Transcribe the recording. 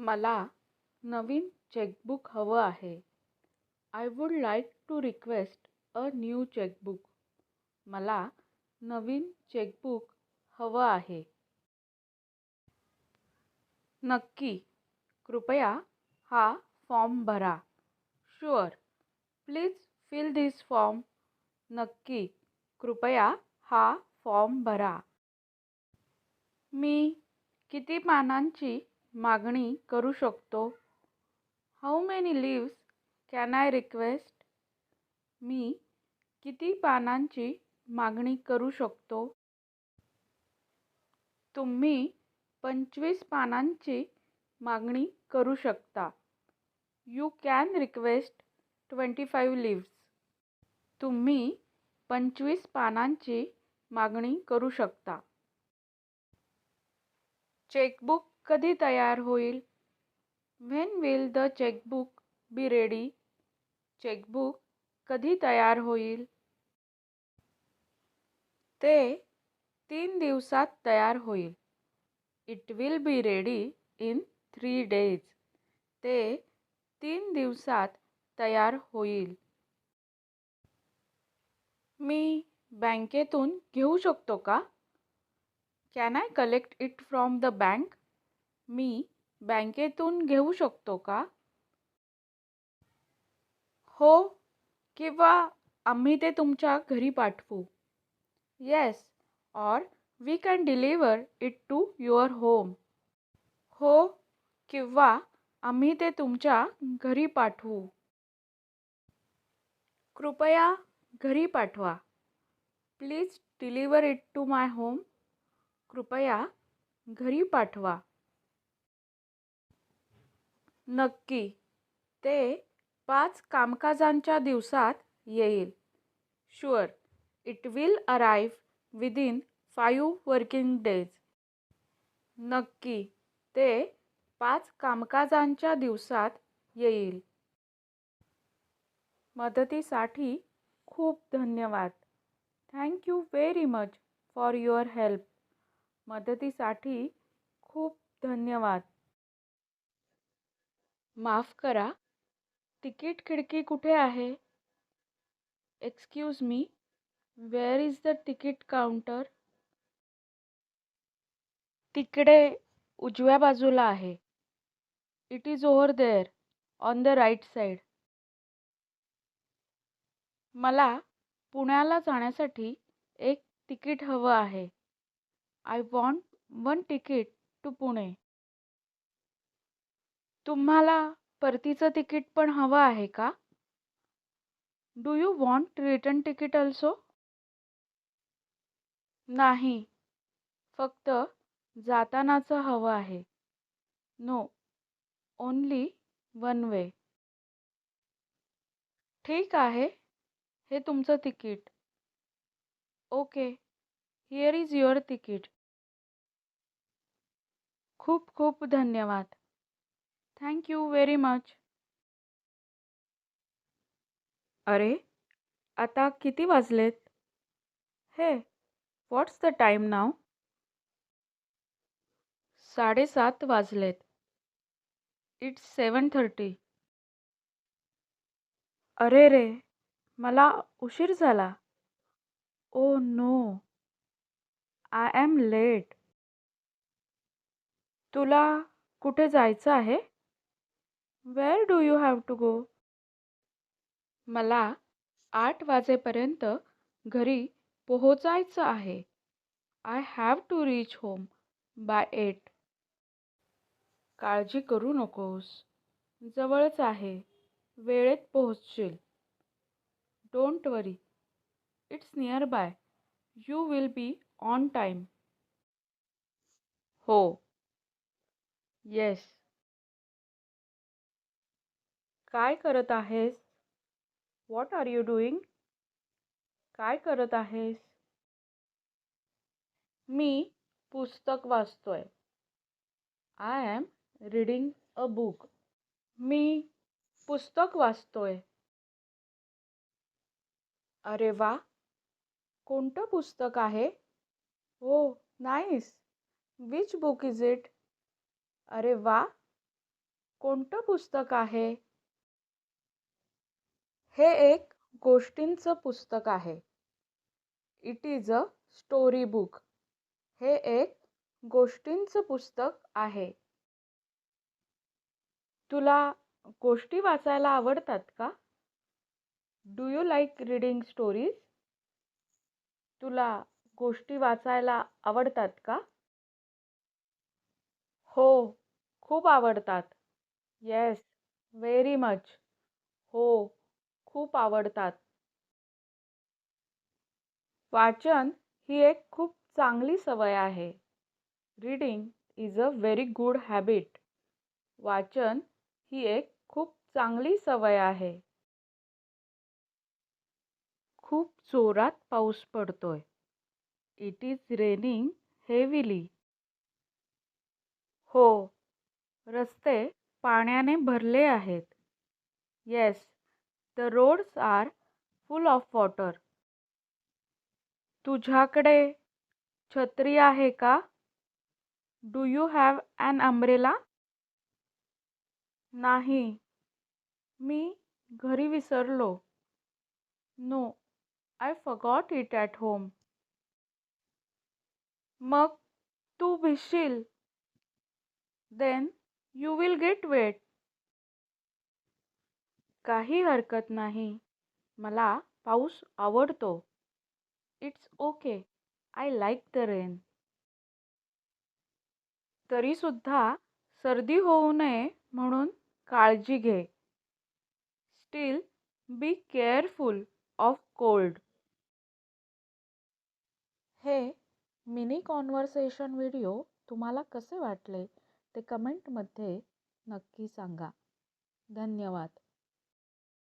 मला नवीन चेकबुक हवं आहे. I would like to request a new chequebook. मला नवीन चेकबुक हवं आहे. नक्की. कृपया हा फॉर्म भरा. Sure. Please fill this form. नक्की. कृपया हा फॉर्म भरा. मी किती पानांची मागणी करू शकतो? How many leaves can I request? मी किती पानांची मागणी करू शकतो? तुम्ही 25 पानांची मागणी करू शकता. You can request 25 leaves. तुम्ही 25 पानांची मागणी करू शकता. चेकबुक कधी तयार होईल? When will the chequebook be ready? Chequebook कधी तयार होईल? ते 3 दिवसात तयार होईल. It will be ready in 3 days. ते 3 दिवसात तयार होईल. मी बँकेतून घेऊ शकतो का? Can I collect it from the bank? मी बँकेतून घेऊ शकतो का? हो, किंवा आम्ही ते तुमच्या घरी पाठवू. Yes, or we can deliver it to your home. हो, किंवा आम्ही ते तुमच्या घरी पाठवू. कृपया घरी पाठवा. Please deliver it to my home. कृपया घरी पाठवा. नक्की. ते 5 कामकाजांच्या दिवसात येईल. Sure. It will arrive within 5 working days. नक्की. ते 5 कामकाजांच्या दिवसात येईल. मदतीसाठी खूप धन्यवाद. Thank you very much for your help. मदतीसाठी खूप धन्यवाद. माफ करा, तिकीट खिडकी कुठे आहे? Excuse me, where is the ticket counter? तिकडे उजव्या बाजूला आहे. It is over there on the right side. मला पुण्याला जाण्यासाठी एक तिकीट हवं आहे. I want 1 ticket to Pune. तुम्हाला परतीचं तिकीट पण हवं आहे का? Do you want return ticket also? नाही, फक्त जातानाचं हवं आहे. No, only 1 way. ठीक आहे, हे तुमचं ticket. Okay, here is your ticket. खूप खूप धन्यवाद. Thank you very much. अरे, आता किती वाजलेत? हे, व्हॉट्स द टाईम नाव? 7:30 वाजलेत. इट्स 7:30. अरे रे, मला उशीर झाला. Oh no, I am late. तुला कुठे जायचं आहे? Where do you have to go? मला 8 वाजेपर्यंत घरी पोहोचायचं आहे. I have to reach home by 8. काळजी करू नकोस. जवळच आहे. वेळेत पोहोचशील. Don't worry. It's nearby. You will be on time. हो. येस. काय करत आहेस? What are you doing? काय करत आहेस? मी पुस्तक वाचतोय. I am reading a book. मी पुस्तक वाचतोय. अरे वा, कोणतं पुस्तक आहे? हो, nice. Which book is it? अरे वा, कोणतं पुस्तक आहे? हे एक गोष्टींचं पुस्तक आहे. It is a story book. हे एक गोष्टींचं पुस्तक आहे. तुला गोष्टी वाचायला आवडतात का? Do you like reading stories? तुला गोष्टी वाचायला आवडतात का? हो, खूप आवडतात. Yes, very much. हो, खूप आवडतात. वाचन ही एक खूप चांगली सवय आहे. Reading is a very good habit. वाचन ही एक खूप चांगली सवय आहे. खूप जोरात पाऊस पडतोय. It is raining heavily. हो, रस्ते पाण्याने भरले आहेत. Yes, the roads are full of water. तुझ्याकडे छत्री आहे का? Do you have an umbrella? नाही, मी घरी विसरलो. No, I forgot it at home. मग तू भिजशील. Then you will get wet. काही हरकत नाही. मला पाऊस आवडतो. It's okay. I like the rain. तरीसुद्धा सर्दी होऊ नये म्हणून काळजी घे. Still be careful of cold. हे मिनी कॉन्व्हर्सेशन व्हिडिओ तुम्हाला कसे वाटले ते कमेंटमध्ये नक्की सांगा. धन्यवाद.